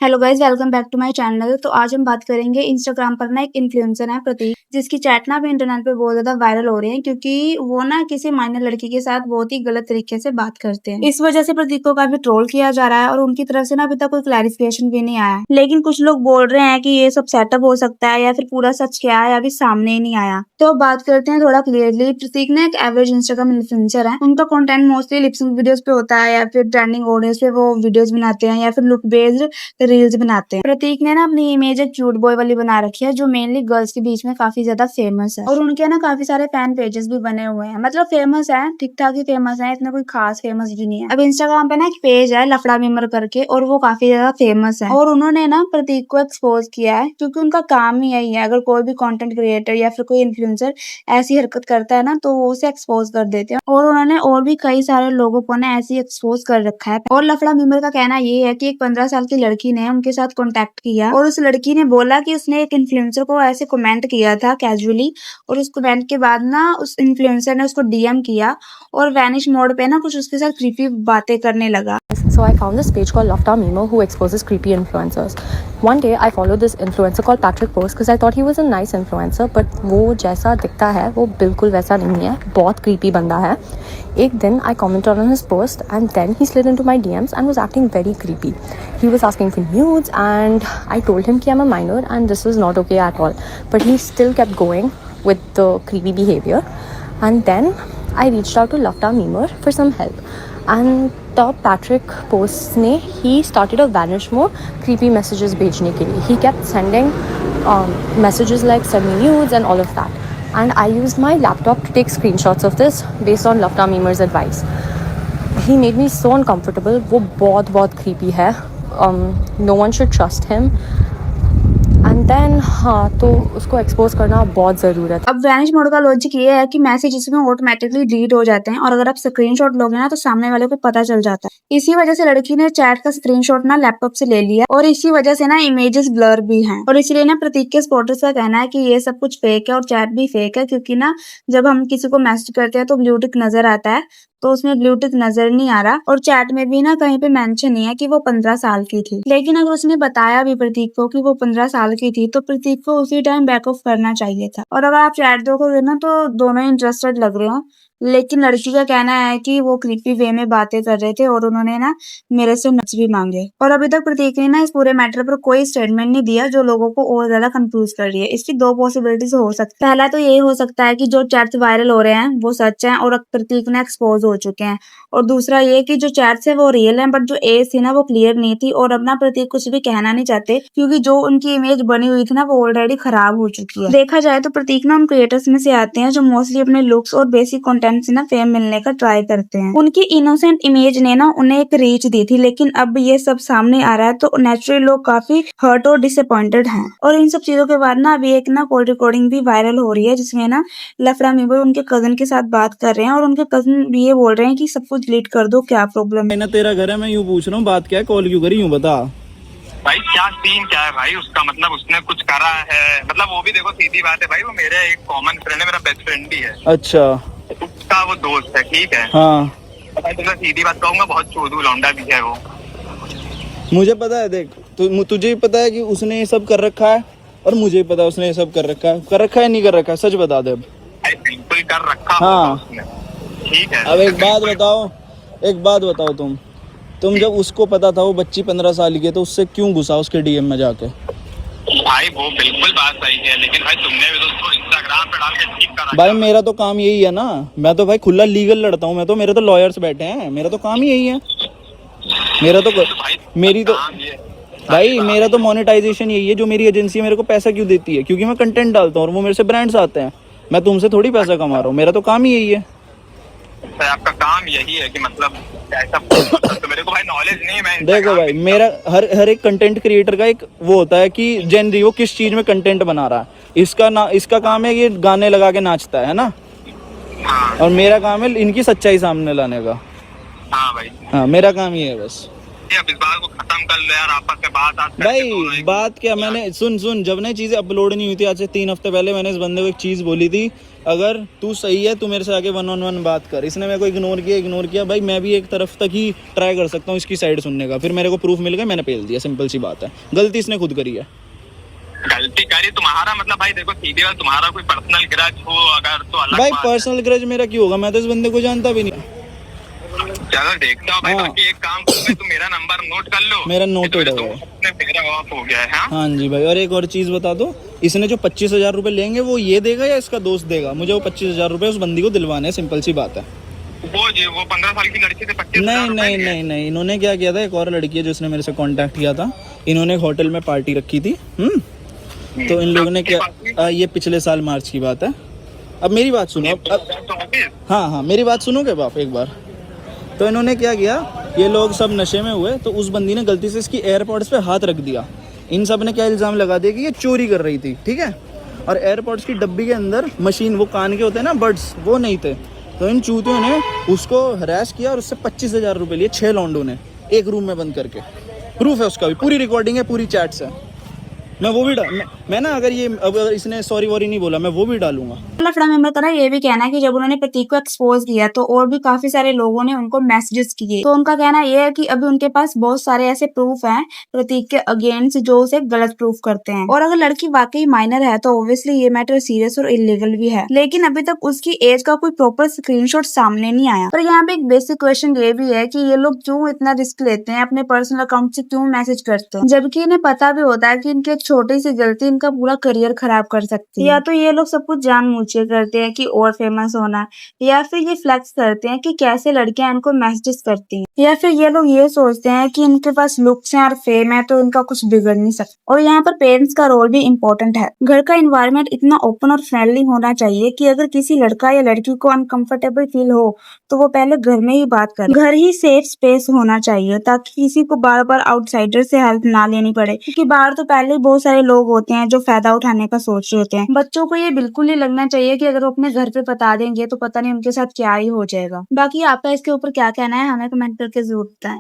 Hello guys, welcome back to my channel. तो आज हम बात करेंगे इंस्टाग्राम पर ना एक इन्फ्लुएंसर है प्रतीक, जिसकी चैट ना अभी इंटरनेट पे बहुत ज्यादा वायरल हो रही है क्योंकि वो ना किसी माइनर लड़की के साथ बहुत ही गलत तरीके से बात करते हैं। इस वजह से प्रतीक को काफी ट्रोल किया जा रहा है और उनकी तरफ से ना अभी तक कोई क्लैरिफिकेशन भी नहीं आया है। लेकिन कुछ लोग बोल रहे हैं कि ये सब सेटअप हो सकता है या फिर पूरा सच क्या है अभी सामने ही नहीं आया। तो अब बात करते हैं थोड़ा क्लियरली। प्रतीक ना एक एवरेज इंस्टाग्राम इन्फ्लुएंसर है। उनका कंटेंट मोस्टली लिपसिंग वीडियोस पे होता है या फिर ट्रेंडिंग ऑडियंस पे वो वीडियोस बनाते हैं या फिर लुक बेस्ड रील्स बनाते हैं। प्रतीक ने ना अपनी इमेज एक क्यूट बॉय वाली बना रखी है जो मेनली गर्ल्स के बीच में काफी ज्यादा फेमस है और उनके ना काफी सारे फैन पेजेस भी बने हुए हैं। मतलब फेमस है, ठीक ठाक ही फेमस है, इतना कोई खास फेमस भी नहीं है। अब इंस्टाग्राम पे ना एक पेज है लफड़ा मीमर करके और वो काफी ज्यादा फेमस है और उन्होंने ना प्रतीक को एक्सपोज किया है क्योंकि उनका काम ही यही है। अगर कोई भी कंटेंट क्रिएटर या फिर कोई इन्फ्लुएंसर ऐसी हरकत करता है ना तो वो उसे एक्सपोज कर देते हैं और उन्होंने और भी कई सारे लोगों को ना ऐसे एक्सपोज कर रखा है। और लफड़ा मीमर का कहना ये है कि एक 15 साल की लड़की ने उनके साथ कांटेक्ट किया और उस लड़की ने बोला कि उसने एक इन्फ्लुएंसर को ऐसे कमेंट किया था कैजुअली और उस कमेंट के बाद ना उस इन्फ्लुएंसर ने उसको डीएम किया और वैनिश मोड पे ना कुछ उसके साथ क्रीपी बातें करने लगा। So I found this page called Lofta Memo who exposes creepy influencers. One day I followed this influencer called Patrick Post because I thought he was a nice influencer, but वो जैसा दिखता है वो बिल्कुल वैसा नहीं है, बहुत creepy बंदा है। एक दिन I commented on his post and then he slid into my DMs and was acting very creepy. He was asking for nudes and I told him कि I'm a minor and this was not okay at all. But he still kept going with the creepy behavior. And then I reached out to Lofta Memo for some help. And तब Patrick post ने he started a vanish mode creepy messages भेजने के लिए. He kept sending messages like send me nudes and all of that. And I used my laptop to take screenshots of this based on Lofta Memer's advice. He made me so uncomfortable. वो बहुत creepy है. No one should trust him. And then हाँ, तो उसको expose करना बहुत ज़रूरत है. अब वैनिश मोड का लॉजिक ये है कि मैसेज इसमें ऑटोमेटिकली डिलीट हो जाते हैं और अगर आप स्क्रीनशॉट लोगे ना तो सामने वाले को पता चल जाता है. इसी वजह से लड़की ने चैट का स्क्रीनशॉट ना लैपटॉप से ले लिया और इसी वजह से ना इमेजेस ब्लर भी हैं और इसलिए ना प्रतीक के सपोर्टर्स का कहना है कि ये सब कुछ फेक है और चैट भी फेक है क्योंकि ना जब हम किसी को मैसेज करते हैं तो ब्लू टिक नजर आता है तो उसमें ब्लू टिक नजर नहीं आ रहा और चैट में भी ना कहीं पे मेंशन नहीं है कि वो 15 साल की थी. लेकिन अगर उसने बताया भी प्रतीक को कि वो 15 साल की थी तो प्रतीक को उसी टाइम बैक ऑफ करना चाहिए था. और अगर आप चैट देखोगे ना तो दोनों इंटरेस्टेड लग रहे हो लेकिन लड़की का कहना है कि वो क्रीपी वे में बातें कर रहे थे और उन्होंने ना मेरे से नट्स भी मांगे. और अभी तक प्रतीक ने ना इस पूरे मैटर पर कोई स्टेटमेंट नहीं दिया जो लोगों को और ज्यादा कंफ्यूज कर रही है. इसकी दो पॉसिबिलिटीज हो सकती है. पहला तो ये हो सकता है कि जो चैट्स वायरल हो रहे हैं वो सच है और प्रतीक ने एक्सपोज हो चुके हैं और दूसरा ये कि जो चैट्स है वो रियल है बट जो एज थी ना वो क्लियर नहीं थी और अब ना प्रतीक कुछ भी कहना नहीं चाहते क्योंकि जो उनकी इमेज बनी हुई थी ना वो ऑलरेडी खराब हो चुकी है. देखा जाए तो प्रतीक ना उन क्रिएटर्स में से आते हैं जो मोस्टली अपने लुक्स और बेसिक कंटेंट से ना फेम मिलने का ट्राई करते हैं. उनकी इनोसेंट इमेज ने ना उन्हें एक रीच दी थी लेकिन अब ये सब सामने आ रहा है तो नेचुरली लोग काफी हर्ट और डिसअपॉइंटेड हैं. और इन सब चीजों के बाद ना अभी एक ना कॉल रिकॉर्डिंग भी वायरल हो रही है जिसमें ना लफड़ा मीमर उनके कजन के साथ बात कर रहे हैं और उनके कजन भी ये बोल रहे हैं कि सब कुछ डिलीट कर दो, क्या प्रॉब्लम है. ना तेरा घर है, मैं यूँ पूछ रहा हूँ बात क्या है, कॉल क्यों करी, यूँ बता भाई. क्या सीन क्या है भाई उसका? मतलब उसने कुछ करा है? मतलब वो भी देखो सीधी बात है भाई, वो मेरा एक कॉमन फ्रेंड है, मेरा बेस्ट फ्रेंड भी है. अच्छा. उसका वो दोस्त है, ठीक है. हाँ. भाई तुमने सीधी बात कहूंगा, बहुत चोदू लौंडा भी है वो. मुझे पता है, देख तुझे भी पता है कि उसने ये सब कर रखा है और मुझे भी पता है उसने ये सब कर रखा है नहीं कर रखा है, सच बता दे अब. बिल्कुल कर रखा. हाँ उसने, ठीक है. अब एक बात बताओ तुम जब उसको पता था वो बच्ची 15 साल की है तो उससे क्यों घुसा उसके डीएम में जाके? भाई वो बिल्कुल बात सही है लेकिन भाई तुमने भी तो उसको इंस्टाग्राम पे डाल के ठीक करा. भाई मेरा तो काम यही है ना, मैं तो भाई खुला लीगल लड़ता हूँ. मैं तो, मेरे तो लॉयर्स बैठे हैं, मेरा तो काम ही यही है. मेरा तो भाई मेरा तो मोनेटाइजेशन यही है. जो मेरी एजेंसी मेरे को पैसा क्यों देती है? क्योंकि मैं कंटेंट डालता हूँ और वो मेरे से ब्रांड्स आते हैं. मैं तुमसे थोड़ी पैसा कमा रहा हूँ, मेरा तो काम ही यही है. आपका काम यही है कि मतलब ऐसा तो मेरे को भाई नॉलेज नहीं. मैं देखो भाई, मेरा हर एक कंटेंट क्रिएटर का एक वो होता है कि जेनरी वो किस चीज में कंटेंट बना रहा है. इसका काम है ये गाने लगा के नाचता है ना. हाँ. और मेरा काम है इनकी सच्चाई सामने लाने का. हाँ भाई. हाँ, मेरा काम ये है बस. अब इस बात को खत्म कर लो यार, आपस में बात भाई बात क्या, मैंने सुन जब ने चीजें अपलोड नहीं हुई थी आज से 3 हफ्ते पहले, मैंने इस बंदे को एक चीज बोली थी अगर तू सही है तू मेरे से आके 1-on-1 बात कर। इसने मेरे को इग्नोर किया भाई, मैं भी एक तरफ तक ही ट्राई कर सकता हूँ इसकी साइड सुनने का, फिर मेरे को प्रूफ मिल गया, मैंने पेल दिया, सिंपल सी बात है। गलती इसने खुद करी है। गलती करी तुम्हारा मतलब भाई देखो सीधी बात, तुम्हारा कोई पर्सनल ग्रज हो अगर तो अलग भाई बात है। पर्सनल ग्रज मेरा क्यों होगा, मैं तो इस बंदे को जानता भी नहीं। चलो देखता हूँ भाई। हाँ। बाकी एक काम करो भाई, तुम मेरा नंबर नोट कर लो। मेरा नोटेड है भाई। मेरा ऑफ हो गया है। हाँ? हाँ जी भाई, और एक और चीज़ बता दो, इसने जो 25,000 रुपये लेंगे वो ये देगा या इसका दोस्त देगा? मुझे वो 25,000 रुपये उस बंदी को दिलवाने हैं, सिंपल सी बात है। वो 15 साल की लड़की से 25,000 नहीं रुपए नहीं लिए। नहीं नहीं, इन्होंने क्या किया था, एक और लड़की है जिसने मेरे से कांटेक्ट किया था, इन्होंने एक होटल में पार्टी रखी थी। तो इन लोगों ने क्या, ये पिछले साल मार्च की बात है। अब मेरी बात सुनो, अब हाँ मेरी बात सुनोगे बाप एक बार। तो इन्होंने क्या किया, ये लोग सब नशे में हुए, तो उस बंदी ने गलती से इसकी एयरपॉड्स पे हाथ रख दिया। इन सब ने क्या इल्ज़ाम लगा दिया कि ये चोरी कर रही थी, ठीक है। और एयरपॉड्स की डब्बी के अंदर मशीन, वो कान के होते हैं ना बड्स, वो नहीं थे। तो इन चूतियों ने उसको हरास किया और उससे 25,000 रुपये लिए, 6 लौंडों ने, एक रूम में बंद करके। प्रूफ है उसका भी, पूरी रिकॉर्डिंग है, पूरी चैट्स है। मैं वो भी मैं ना, अगर इसने सॉरी वॉरी नहीं बोला, मैं वो भी डालूंगा। लफड़ा मेंबर का ये भी कहना है कि जब उन्होंने प्रतीक को एक्सपोज किया तो और भी काफी सारे लोगों ने उनको मैसेजेस किए। तो उनका कहना ये है कि अभी उनके पास बहुत सारे ऐसे प्रूफ हैं प्रतीक के अगेंस्ट जो उसे गलत प्रूफ करते हैं। और अगर लड़की वाकई माइनर है तो ऑब्वियसली ये मैटर सीरियस और इलीगल भी है, लेकिन अभी तक उसकी एज का कोई प्रॉपर स्क्रीनशॉट सामने नहीं आया। पर यहाँ पे एक बेसिक क्वेश्चन ये भी है कि ये लोग क्यों इतना रिस्क लेते हैं, अपने पर्सनल अकाउंट से क्यों मैसेज करते हैं, जबकि इन्हें पता भी होता है कि इनकी एक छोटी सी गलती इनका पूरा करियर खराब कर सकती है। या तो ये लोग सब कुछ जानबूझ के करते हैं कि और फेमस होना, या फिर ये फ्लेक्स करते हैं कि कैसे लड़कियां इनको मैसेजेस करती हैं, या फिर ये लोग ये सोचते हैं कि इनके पास लुक्स हैं और फेम है तो इनका कुछ बिगड़ नहीं सकता। और यहाँ पर पेरेंट्स का रोल भी इम्पोर्टेंट है। घर का इन्वायरमेंट इतना ओपन और फ्रेंडली होना चाहिए कि अगर किसी लड़का या लड़की को अनकंफर्टेबल फील हो तो वो पहले घर में ही बात करे। घर ही सेफ स्पेस होना चाहिए ताकि किसी को बार बार आउटसाइडर से हेल्प ना लेनी पड़े, क्योंकि बाहर तो पहले ही बहुत सारे लोग होते हैं जो फायदा उठाने का सोच रहे होते हैं। बच्चों को ये बिल्कुल नहीं लगना चाहिए कि अगर वो अपने घर पे बता देंगे तो पता नहीं उनके साथ क्या ही हो जाएगा। बाकी आपका इसके ऊपर क्या कहना है, हमें कमेंट करके जरूर बताएं।